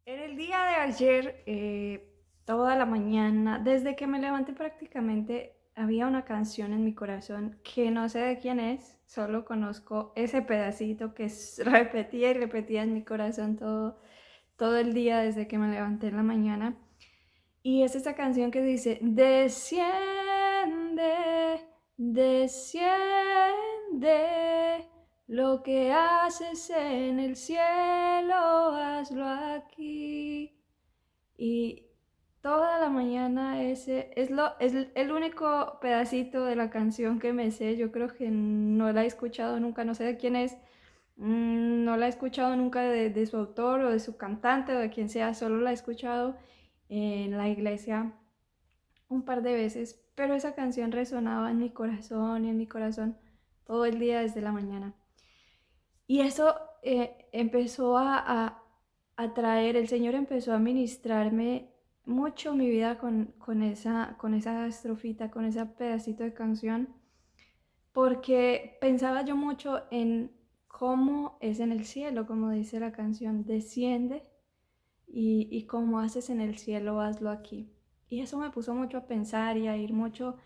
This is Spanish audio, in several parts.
En el día de ayer, toda la mañana, desde que me levanté prácticamente, había una canción en mi corazón que no sé de quién es, solo conozco ese pedacito que repetía y repetía en mi corazón todo el día desde que me levanté en la mañana. Y es esa canción que dice, desciende, desciende, lo que haces en el cielo, hazlo aquí. Y toda la mañana ese es el único pedacito de la canción que me sé. Yo creo que no la he escuchado nunca, no sé de quién es. No la he escuchado nunca de su autor o de su cantante o de quien sea, solo la he escuchado en la iglesia un par de veces, pero esa canción resonaba en mi corazón y en mi corazón todo el día desde la mañana. Y eso empezó a traer, el Señor empezó a ministrarme mucho mi vida con esa estrofita, con ese pedacito de canción, porque pensaba yo mucho en cómo es en el cielo, como dice la canción, desciende y como haces en el cielo, hazlo aquí. Y eso me puso mucho a pensar y a ir mucho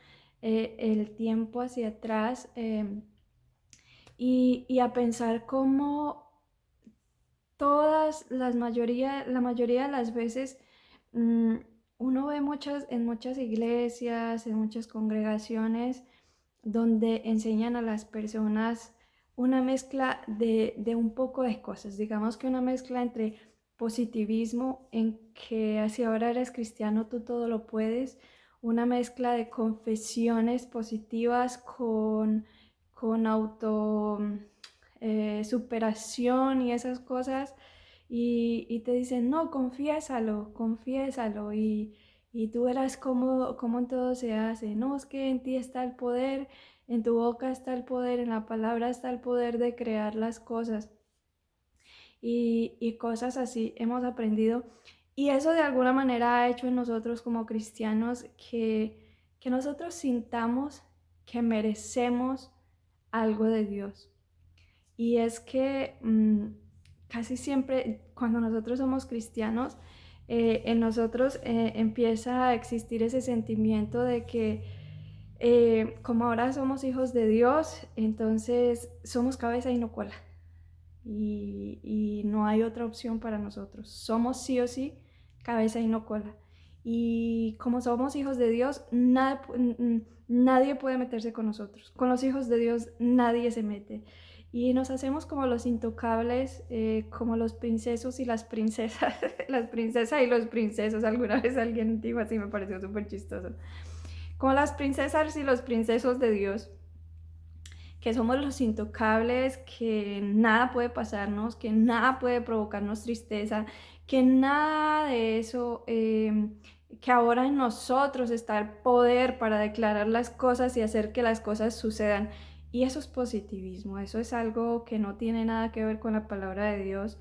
el tiempo hacia atrás y a pensar cómo la mayoría de las veces mm, uno ve en muchas iglesias, en muchas congregaciones, donde enseñan a las personas una mezcla de un poco de cosas, digamos que una mezcla entre positivismo, en que si ahora eres cristiano tú todo lo puedes, una mezcla de confesiones positivas con auto superación y esas cosas, y te dicen, no, confiésalo, confiésalo, y tú verás cómo en todo se hace. No, es que en ti está el poder, en tu boca está el poder, en la palabra está el poder de crear las cosas. Y cosas así hemos aprendido. Y eso de alguna manera ha hecho en nosotros como cristianos que nosotros sintamos que merecemos algo de Dios. Y es que casi siempre cuando nosotros somos cristianos, en nosotros empieza a existir ese sentimiento de que como ahora somos hijos de Dios, entonces somos cabeza y no cola. Y no hay otra opción para nosotros. Somos sí o sí cabeza y no cola. Y como somos hijos de Dios, nadie puede meterse con nosotros. Con los hijos de Dios nadie se mete. Y nos hacemos como los intocables, como los princesos y las princesas, las princesas y los princesos. Alguna vez alguien dijo así, me pareció súper chistoso. Como las princesas y los princesos de Dios, que somos los intocables, que nada puede pasarnos, que nada puede provocarnos tristeza, que nada de eso, que ahora en nosotros está el poder para declarar las cosas y hacer que las cosas sucedan. Y eso es positivismo, eso es algo que no tiene nada que ver con la palabra de Dios.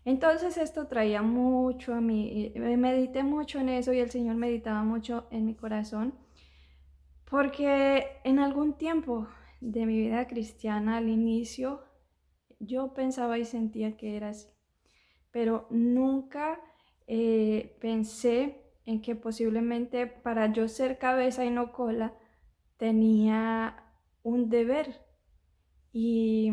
Entonces esto traía mucho a mí, medité mucho en eso y el Señor meditaba mucho en mi corazón. Porque en algún tiempo de mi vida cristiana, al inicio, yo pensaba y sentía que era así, pero nunca pensé en que posiblemente para yo ser cabeza y no cola tenía un deber. Y,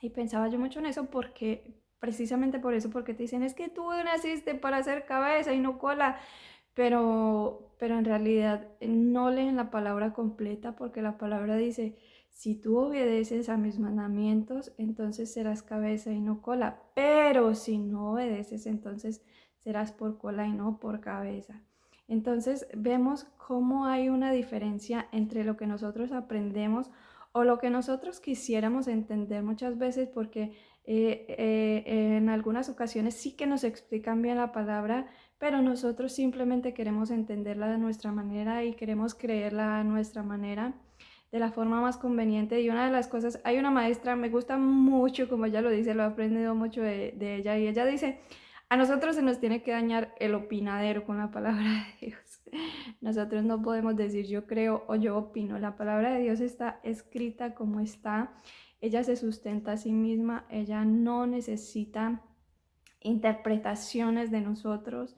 y pensaba yo mucho en eso porque, precisamente por eso, porque te dicen, es que tú naciste para ser cabeza y no cola, pero en realidad no leen la palabra completa porque la palabra dice, si tú obedeces a mis mandamientos, entonces serás cabeza y no cola, pero si no obedeces, entonces serás por cola y no por cabeza. Entonces vemos cómo hay una diferencia entre lo que nosotros aprendemos o lo que nosotros quisiéramos entender muchas veces porque en algunas ocasiones sí que nos explican bien la palabra, pero nosotros simplemente queremos entenderla de nuestra manera y queremos creerla a nuestra manera, de la forma más conveniente. Y una de las cosas, hay una maestra, me gusta mucho como ella lo dice, lo he aprendido mucho de ella, y ella dice, a nosotros se nos tiene que dañar el opinadero con la palabra de Dios. Nosotros no podemos decir yo creo o yo opino, la palabra de Dios está escrita como está, ella se sustenta a sí misma, ella no necesita interpretaciones de nosotros,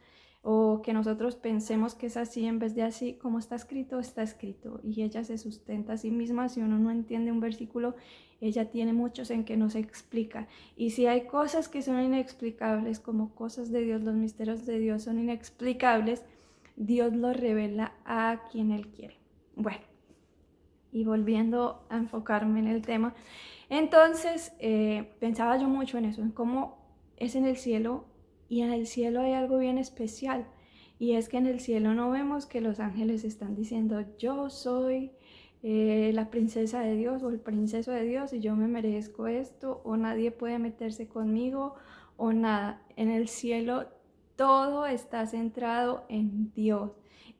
o que nosotros pensemos que es así en vez de así. Como está escrito, está escrito, y ella se sustenta a sí misma. Si uno no entiende un versículo, ella tiene muchos en que no se explica. Y si hay cosas que son inexplicables, como cosas de Dios, los misterios de Dios son inexplicables, Dios los revela a quien Él quiere. Bueno, y volviendo a enfocarme en el tema, entonces pensaba yo mucho en eso, en cómo es en el cielo. Y en el cielo hay algo bien especial, y es que en el cielo no vemos que los ángeles están diciendo: yo soy la princesa de Dios o el princeso de Dios y yo me merezco esto, o nadie puede meterse conmigo, o nada. En el cielo todo está centrado en Dios,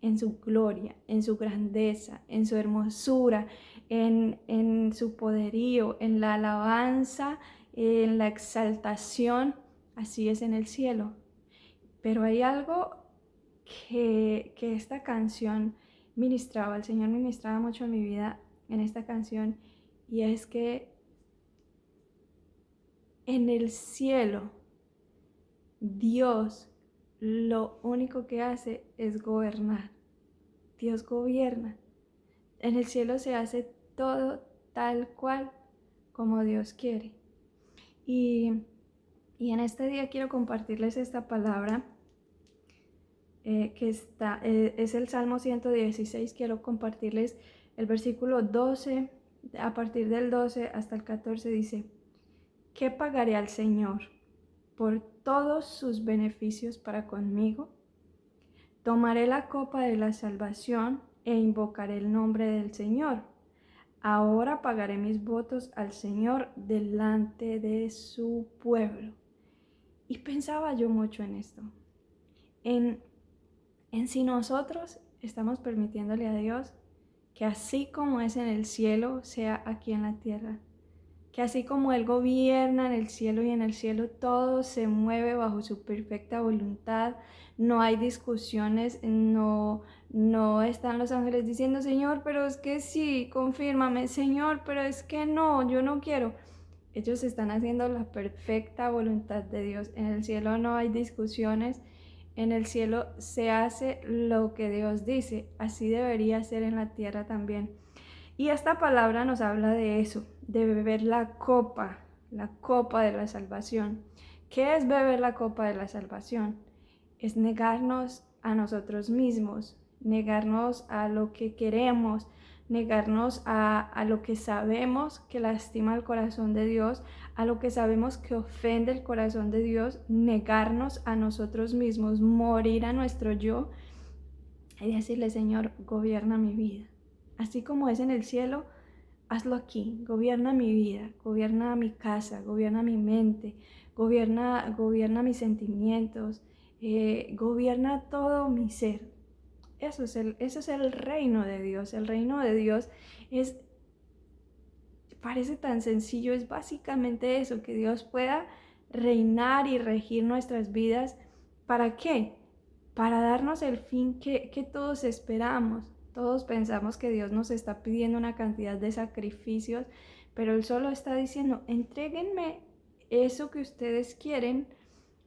en su gloria, en su grandeza, en su hermosura, en su poderío, en la alabanza, en la exaltación. Así es en el cielo. Pero hay algo que esta canción ministraba, el Señor ministraba mucho en mi vida en esta canción, y es que en el cielo Dios lo único que hace es gobernar. Dios gobierna. En el cielo se hace todo tal cual como Dios quiere. Y en este día quiero compartirles esta palabra es el Salmo 116. Quiero compartirles el versículo 12, a partir del 12 hasta el 14 dice: ¿qué pagaré al Señor por todos sus beneficios para conmigo? Tomaré la copa de la salvación e invocaré el nombre del Señor. Ahora pagaré mis votos al Señor delante de su pueblo. Y pensaba yo mucho en esto, en si nosotros estamos permitiéndole a Dios que así como es en el cielo, sea aquí en la tierra. Que así como Él gobierna en el cielo, y en el cielo todo se mueve bajo su perfecta voluntad, no hay discusiones, no están los ángeles diciendo: Señor, pero es que sí, confírmame, Señor, pero es que no, yo no quiero. Ellos están haciendo la perfecta voluntad de Dios. En el cielo no hay discusiones. En el cielo se hace lo que Dios dice. Así debería ser en la tierra también. Y esta palabra nos habla de eso, de beber la copa de la salvación. ¿Qué es beber la copa de la salvación? Es negarnos a nosotros mismos, negarnos a lo que queremos, negarnos a lo que sabemos que lastima el corazón de Dios, a lo que sabemos que ofende el corazón de Dios, negarnos a nosotros mismos, morir a nuestro yo y decirle: Señor, gobierna mi vida. Así como es en el cielo, hazlo aquí. Gobierna mi vida, gobierna mi casa, gobierna mi mente, gobierna mis sentimientos, gobierna todo mi ser. Eso es el reino de Dios. El reino de Dios parece tan sencillo, es básicamente eso, que Dios pueda reinar y regir nuestras vidas. ¿Para qué? Para darnos el fin que todos esperamos. Todos pensamos que Dios nos está pidiendo una cantidad de sacrificios, pero Él solo está diciendo: entréguenme eso que ustedes quieren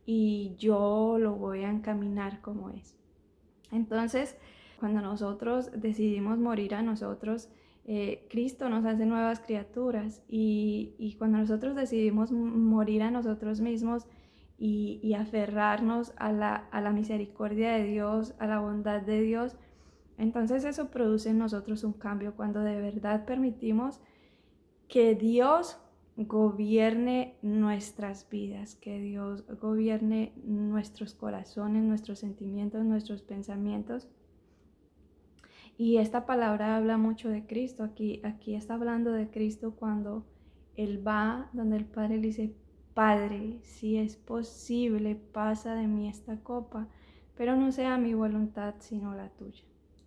y yo lo voy a encaminar como es. Entonces, cuando nosotros decidimos morir a nosotros, Cristo nos hace nuevas criaturas, y cuando nosotros decidimos morir a nosotros mismos y aferrarnos a la misericordia de Dios, a la bondad de Dios, entonces eso produce en nosotros un cambio. Cuando de verdad permitimos que Dios gobierne nuestras vidas, que Dios gobierne nuestros corazones, nuestros sentimientos, nuestros pensamientos. Y esta palabra habla mucho de Cristo. Aquí está hablando de Cristo cuando Él va donde el Padre le dice: Padre, si es posible, pasa de mí esta copa, pero no sea mi voluntad sino la tuya.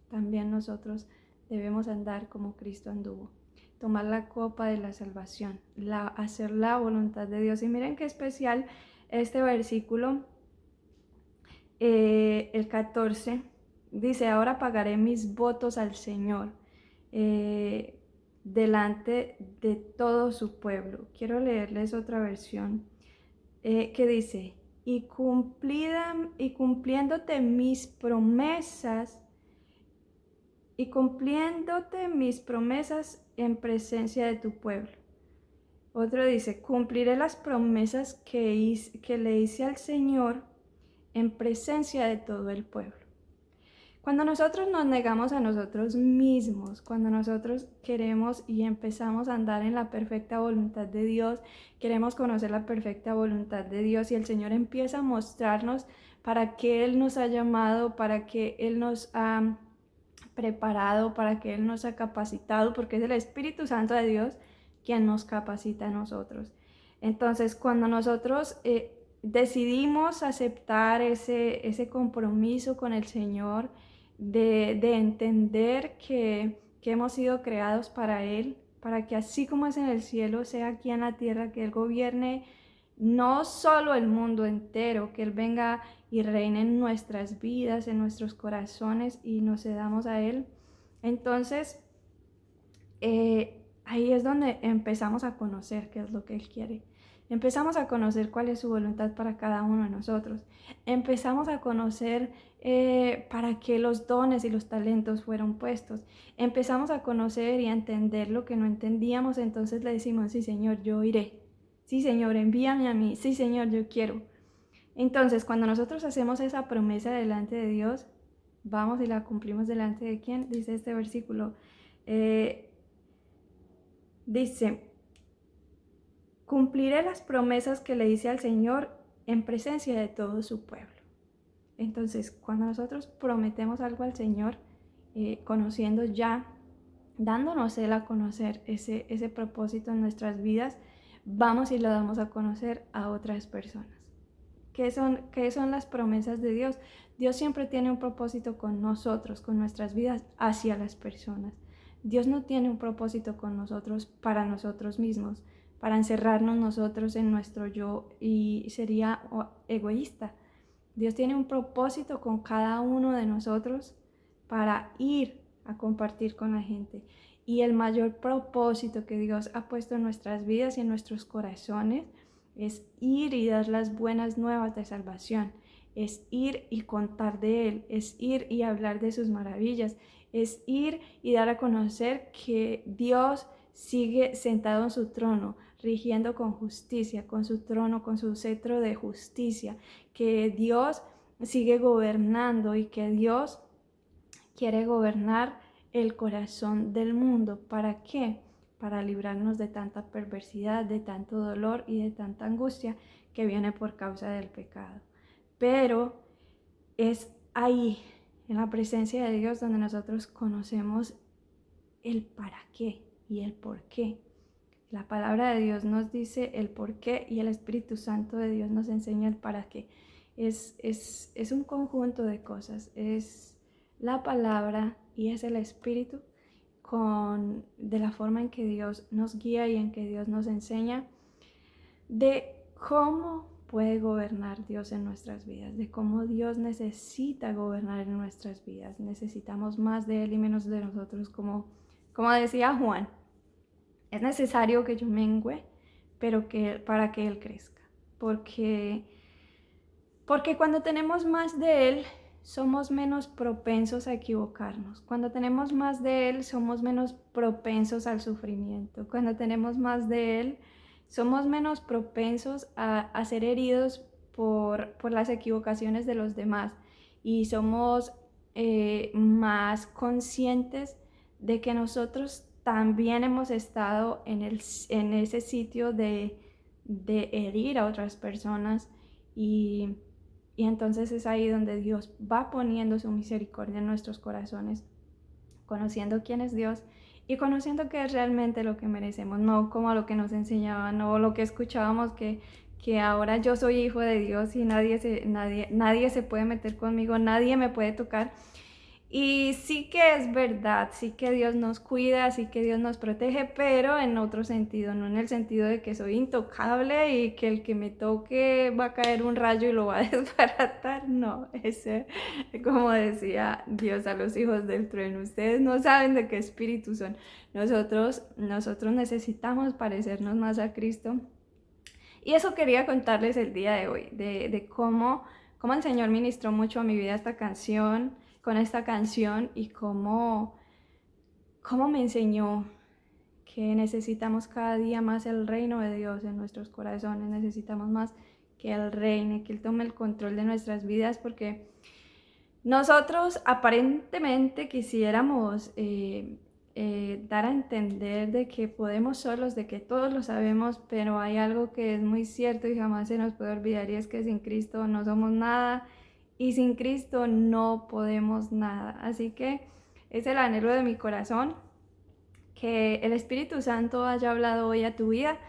También nosotros debemos andar como Cristo anduvo, tomar la copa de la salvación, hacer la voluntad de Dios. Y miren qué especial este versículo, el 14, dice: ahora pagaré mis votos al Señor delante de todo su pueblo. Quiero leerles otra versión que dice: y cumpliéndote mis promesas en presencia de tu pueblo. Otro dice, cumpliré las promesas que le hice al Señor en presencia de todo el pueblo. Cuando nosotros nos negamos a nosotros mismos, cuando nosotros queremos y empezamos a andar en la perfecta voluntad de Dios, queremos conocer la perfecta voluntad de Dios y el Señor empieza a mostrarnos para qué Él nos ha llamado, para qué Él nos ha preparado, para que Él nos ha capacitado, porque es el Espíritu Santo de Dios quien nos capacita a nosotros. Entonces, cuando nosotros decidimos aceptar ese compromiso con el Señor, de entender que hemos sido creados para Él, para que así como es en el cielo, sea aquí en la tierra, que Él gobierne no solo el mundo entero, que Él venga y reine en nuestras vidas, en nuestros corazones y nos cedamos a Él. Entonces, ahí es donde empezamos a conocer qué es lo que Él quiere. Empezamos a conocer cuál es su voluntad para cada uno de nosotros. Empezamos a conocer para qué los dones y los talentos fueron puestos. Empezamos a conocer y a entender lo que no entendíamos. Entonces le decimos, sí Señor, yo iré. Sí Señor, envíame a mí. Sí Señor, yo quiero. Entonces cuando nosotros hacemos esa promesa delante de Dios, vamos y la cumplimos delante de ¿quién? Dice este versículo. Dice, cumpliré las promesas que le hice al Señor en presencia de todo su pueblo. Entonces, cuando nosotros prometemos algo al Señor, conociendo ya, dándonos Él a conocer ese propósito en nuestras vidas, vamos y lo damos a conocer a otras personas. ¿Qué son las promesas de Dios? Dios siempre tiene un propósito con nosotros, con nuestras vidas, hacia las personas. Dios no tiene un propósito con nosotros para nosotros mismos, para encerrarnos nosotros en nuestro yo y sería egoísta. Dios tiene un propósito con cada uno de nosotros para ir a compartir con la gente. Y el mayor propósito que Dios ha puesto en nuestras vidas y en nuestros corazones es ir y dar las buenas nuevas de salvación, es ir y contar de Él, es ir y hablar de sus maravillas, es ir y dar a conocer que Dios sigue sentado en su trono, rigiendo con justicia, con su trono, con su cetro de justicia, que Dios sigue gobernando y que Dios quiere gobernar el corazón del mundo. ¿Para qué? Para librarnos de tanta perversidad, de tanto dolor y de tanta angustia que viene por causa del pecado. Pero es ahí, en la presencia de Dios, donde nosotros conocemos el para qué y el por qué. La palabra de Dios nos dice el por qué y el Espíritu Santo de Dios nos enseña el para qué. Es un conjunto de cosas, es la palabra y es el Espíritu de la forma en que Dios nos guía y en que Dios nos enseña de cómo puede gobernar Dios en nuestras vidas, de cómo Dios necesita gobernar en nuestras vidas. Necesitamos más de Él y menos de nosotros, como decía Juan. Es necesario que yo mengüe, pero para que Él crezca. Porque cuando tenemos más de Él, somos menos propensos a equivocarnos. Cuando tenemos más de Él, somos menos propensos al sufrimiento. Cuando tenemos más de Él, somos menos propensos a ser heridos por las equivocaciones de los demás. Y somos más conscientes de que nosotros también hemos estado en ese sitio de herir a otras personas y entonces es ahí donde Dios va poniendo su misericordia en nuestros corazones, conociendo quién es Dios y conociendo qué es realmente lo que merecemos, no como lo que nos enseñaban o lo que escuchábamos que ahora yo soy hijo de Dios y nadie se puede meter conmigo, nadie me puede tocar. Y sí que es verdad, sí que Dios nos cuida, sí que Dios nos protege, pero en otro sentido, no en el sentido de que soy intocable y que el que me toque va a caer un rayo y lo va a desbaratar. No, ese, como decía Dios a los hijos del trueno, ustedes no saben de qué espíritu son. Nosotros necesitamos parecernos más a Cristo Y eso quería contarles el día de hoy, de cómo el Señor ministró mucho a mi vida con esta canción y cómo me enseñó que necesitamos cada día más el reino de Dios en nuestros corazones, necesitamos más que Él reine, que Él tome el control de nuestras vidas, porque nosotros aparentemente quisiéramos dar a entender de que podemos solos, de que todos lo sabemos, pero hay algo que es muy cierto y jamás se nos puede olvidar, y es que sin Cristo no somos nada y sin Cristo no podemos nada. Así que es el anhelo de mi corazón que el Espíritu Santo haya hablado hoy a tu vida,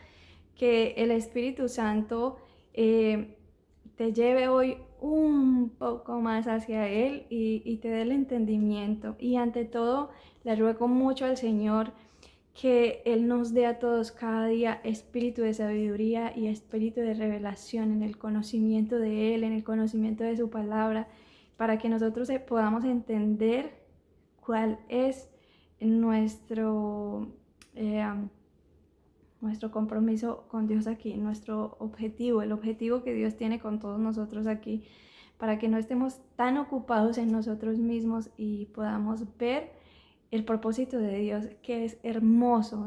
que el Espíritu Santo te lleve hoy un poco más hacia Él y te dé el entendimiento. Y ante todo, le ruego mucho al Señor que Él nos dé a todos cada día espíritu de sabiduría y espíritu de revelación en el conocimiento de Él, en el conocimiento de su palabra, para que nosotros podamos entender cuál es nuestro, eh, nuestro compromiso con Dios aquí, nuestro objetivo, el objetivo que Dios tiene con todos nosotros aquí, para que no estemos tan ocupados en nosotros mismos y podamos ver el propósito de Dios, que es hermoso.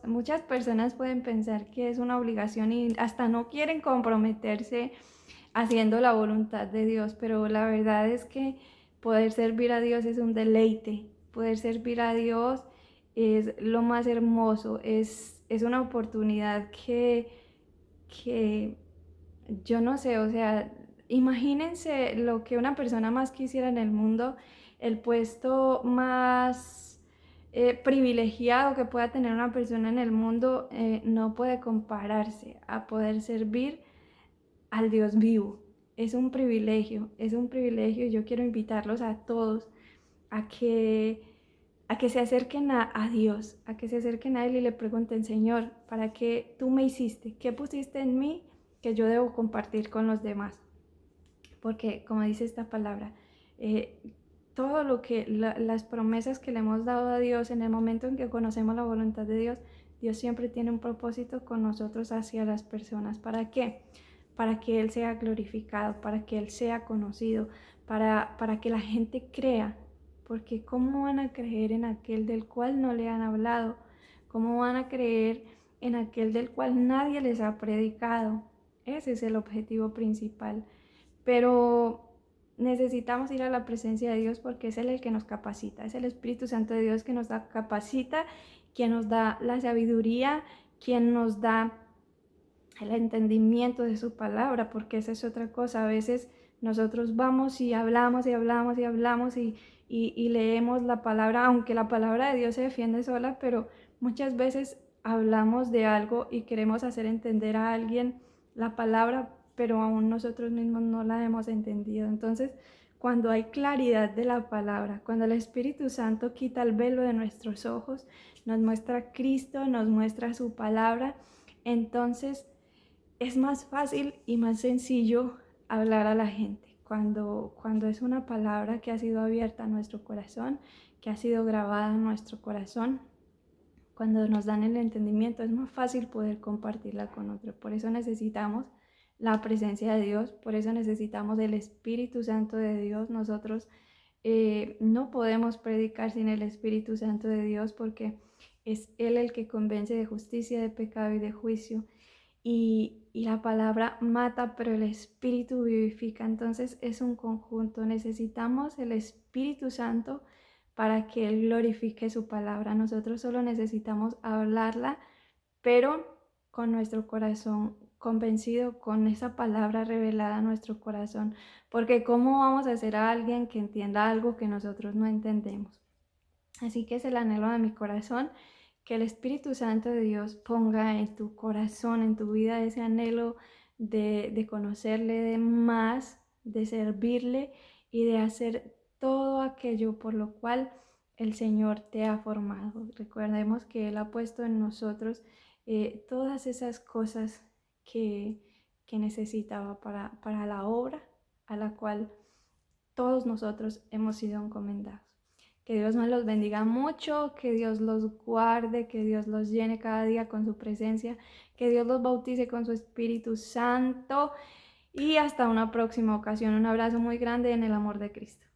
Muchas personas pueden pensar que es una obligación y hasta no quieren comprometerse haciendo la voluntad de Dios, pero la verdad es que poder servir a Dios es un deleite, poder servir a Dios es lo más hermoso, es una oportunidad que yo no sé, o sea, imagínense lo que una persona más quisiera en el mundo, el puesto más privilegiado que pueda tener una persona en el mundo, no puede compararse a poder servir al Dios vivo. Es un privilegio, es un privilegio, y yo quiero invitarlos a todos a que, a que se acerquen a Dios, a que se acerquen a Él y le pregunten: Señor, ¿para qué tú me hiciste? ¿Qué pusiste en mí que yo debo compartir con los demás? Porque, como dice esta palabra, eh, todo lo que las promesas que le hemos dado a Dios en el momento en que conocemos la voluntad de Dios, Dios siempre tiene un propósito con nosotros hacia las personas. ¿Para qué? Para que Él sea glorificado, para que Él sea conocido, para que la gente crea. Porque ¿cómo van a creer en aquel del cual no le han hablado? ¿Cómo van a creer en aquel del cual nadie les ha predicado? Ese es el objetivo principal. Pero necesitamos ir a la presencia de Dios, porque es Él el que nos capacita, es el Espíritu Santo de Dios que nos capacita, quien nos da la sabiduría, quien nos da el entendimiento de su palabra, porque esa es otra cosa. A veces nosotros vamos y hablamos y hablamos y hablamos y leemos la palabra, aunque la palabra de Dios se defiende sola, pero muchas veces hablamos de algo y queremos hacer entender a alguien la palabra, pero aún nosotros mismos no la hemos entendido. Entonces, cuando hay claridad de la palabra, cuando el Espíritu Santo quita el velo de nuestros ojos, nos muestra a Cristo, nos muestra su palabra, entonces es más fácil y más sencillo hablar a la gente. Cuando es una palabra que ha sido abierta a nuestro corazón, que ha sido grabada en nuestro corazón, cuando nos dan el entendimiento, es más fácil poder compartirla con otro. Por eso necesitamos la presencia de Dios, por eso necesitamos el Espíritu Santo de Dios. Nosotros no podemos predicar sin el Espíritu Santo de Dios, porque es Él el que convence de justicia, de pecado y de juicio. Y la palabra mata, pero el Espíritu vivifica. Entonces es un conjunto. Necesitamos el Espíritu Santo para que Él glorifique su palabra. Nosotros solo necesitamos hablarla, pero con nuestro corazón convencido, con esa palabra revelada a nuestro corazón. Porque ¿cómo vamos a hacer a alguien que entienda algo que nosotros no entendemos? Así que es el anhelo de mi corazón, que el Espíritu Santo de Dios ponga en tu corazón, en tu vida, ese anhelo de conocerle de más, de servirle y de hacer todo aquello por lo cual el Señor te ha formado. Recordemos que Él ha puesto en nosotros todas esas cosas que, que necesitaba para la obra a la cual todos nosotros hemos sido encomendados. Que Dios me los bendiga mucho, que Dios los guarde, que Dios los llene cada día con su presencia, que Dios los bautice con su Espíritu Santo y hasta una próxima ocasión. Un abrazo muy grande en el amor de Cristo.